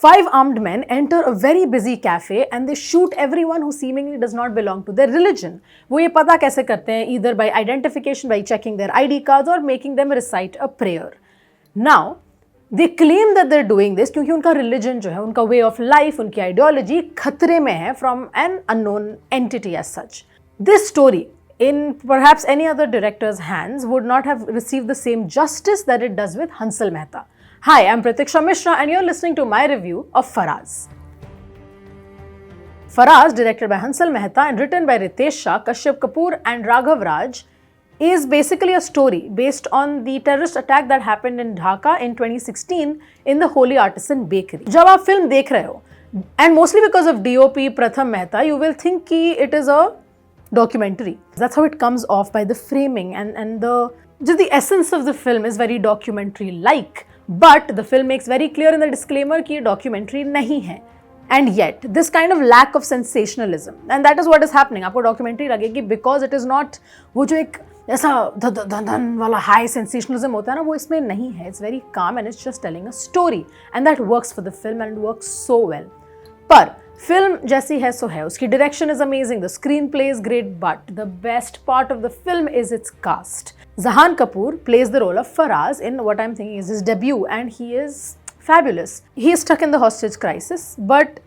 5 armed men enter a very busy cafe and they shoot everyone who seemingly does not belong to their religion. वो ये पता कैसे करते हैं? Either by identification, by checking their ID cards or making them recite a prayer. Now, they claim that they're doing this क्योंकि उनका religion जो है, उनका way of life, उनकी ideology खतरे में है from an unknown entity as such. This story, in perhaps any other director's hands, would not have received the same justice that it does with Hansal Mehta. Hi, I'm Pratiksha Mishra and you're listening to my review of Faraaz. Faraaz, directed by Hansal Mehta and written by Ritesh Shah, Kashyap Kapoor and Raghav Raj, is basically a story based on the terrorist attack that happened in Dhaka in 2016 in the Holy Artisan Bakery. जब आप film देख रहे हो, and mostly because of DOP Pratham Mehta, you will think कि it is a documentary. That's how it comes off by the framing and the essence of the film is very documentary-like. But the film makes very clear in the disclaimer कि ये documentary नहीं है. And yet, this kind of lack of sensationalism, and that is what is happening. आपको documentary लगेगी because it is not वो जो एक ऐसा धन वाला high sensationalism होता है ना, वो इसमें नहीं है. It's very calm and it's just telling a story, and that works for the film and it works so well. पर फिल्म जैसी है सो है, उसकी direction is amazing, the screen play is great, but the best part of the film is its cast. Zahan Kapoor plays the role of Faraaz in what I'm thinking is his debut, and he is fabulous. He is stuck in the hostage crisis, but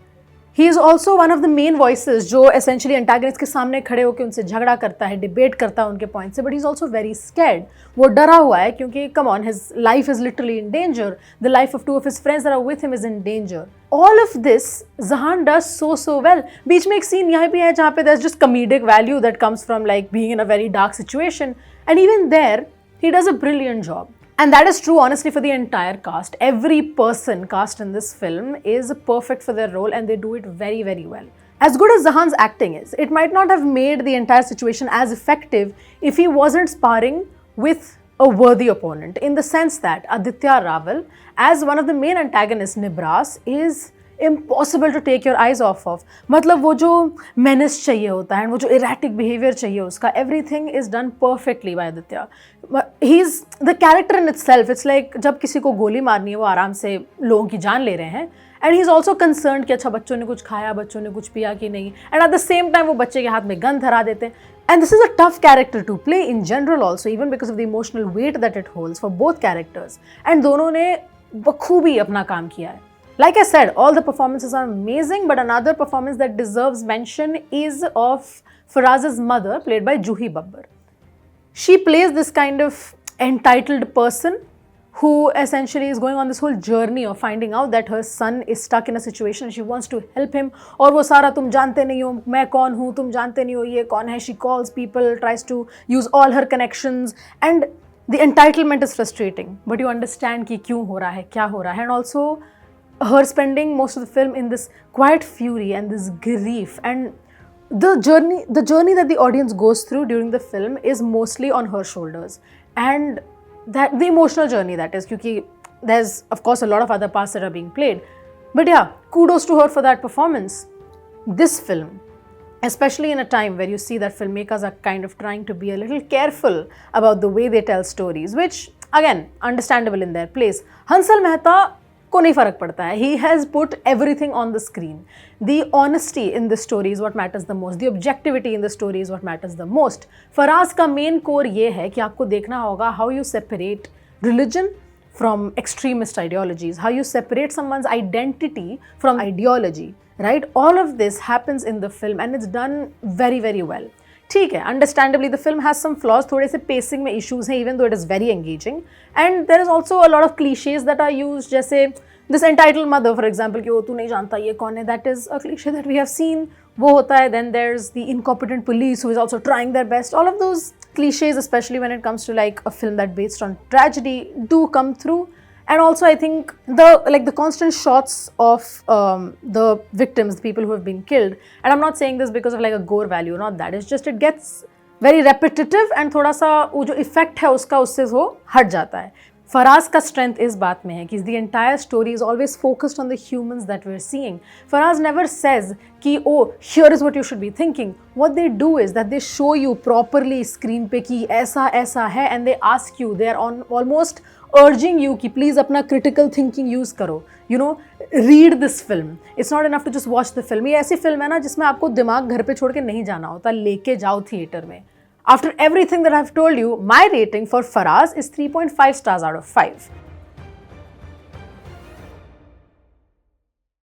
he is also one of the main voices जो essentially antagonist के सामने खड़े होकर उनसे झगड़ा करता है, debate करता है उनके point से, but he is also very scared. वो डरा हुआ है क्योंकि come on, his life is literally in danger. The life of 2 of his friends that are with him is in danger. All of this Zahan does so well. बीच में एक scene यहाँ भी है जहाँ पे there's just comedic value that comes from like being in a very dark situation, and even there he does a brilliant job. And that is true honestly for the entire cast. Every person cast in this film is perfect for their role and they do it very well. As good as Zahan's acting is, it might not have made the entire situation as effective if he wasn't sparring with a worthy opponent, in the sense that Aditya Rawal, as one of the main antagonists, Nibras, is impossible to take your eyes off of. मतलब वो जो menace चाहिए होता है, वो जो erratic behavior चाहिए उसका, everything is done perfectly by Aditya. He's the character in itself. It's like जब किसी को गोली मारनी है वो आराम से लोगों की जान ले रहे हैं, and he's also concerned कि अच्छा बच्चों ने कुछ खाया, बच्चों ने कुछ पिया कि नहीं, and at the same time वो बच्चे के हाथ में गन धरा देते हैं. And this is a tough character to play in general also, even because of the emotional weight that it holds for both characters. And दोनों ने बखूबी अपना काम किया है. Like I said, all the performances are amazing, but another performance that deserves mention is of Faraaz's mother, played by Juhi Babbar. She plays this kind of entitled person who essentially is going on this whole journey of finding out that her son is stuck in a situation and she wants to help him. और वो सारा तुम जानते नहीं हो, मैं कौन हूँ, तुम जानते नहीं हो, ये कौन है. She calls people, tries to use all her connections, and the entitlement is frustrating. But you understand कि क्यों हो रहा है, क्या हो रहा है, and also her spending most of the film in this quiet fury and this grief, and the journey that the audience goes through during the film is mostly on her shoulders, and that the emotional journey that is, because there's of course a lot of other parts that are being played, but yeah, kudos to her for that performance. This film, especially in a time where you see that filmmakers are kind of trying to be a little careful about the way they tell stories, which again understandable in their place. Hansal Mehta को नहीं फर्क पड़ता है. He has put everything on the screen. The honesty in the story is what matters the most. The objectivity in the story is what matters the most. Faraz का main core ये है कि आपको देखना होगा how you separate religion from extremist ideologies, how you separate someone's identity from ideology, right? All of this happens in the film and it's done very well. ठीक है, understandably the film has some flaws, थोड़े से pacing में issues हैं, even though it is very engaging, and there is also a lot of cliches that are used, जैसे this entitled mother for example कि वो तू नहीं जानता ये कौन है, that is a cliche that we have seen, वो होता है. Then there's the incompetent police who is also trying their best. All of those cliches, especially when it comes to like a film that based on tragedy, do come through. And also I think the constant shots of the victims, the people who have been killed, and I'm not saying this because of like a gore value, not that, it's just it gets very repetitive and थोड़ा सा वो जो effect है उसका उससे वो हट जाता है. Faraaz का strength इस बात में है कि the entire story is always focused on the humans that we're seeing. Faraaz never says कि oh here is what you should be thinking. What they do is that they show you properly screen पे कि ऐसा ऐसा है, and they ask you, they are on almost urging you कि please अपना critical thinking use करो, you know, read this film, it's not enough to just watch the film. ये ऐसी फिल्म है ना जिसमें आपको दिमाग घर पे छोड़ के नहीं जाना होता, लेके जाओ थिएटर में। After everything that I've told you, my rating for Faraaz is 3.5 stars out of 5.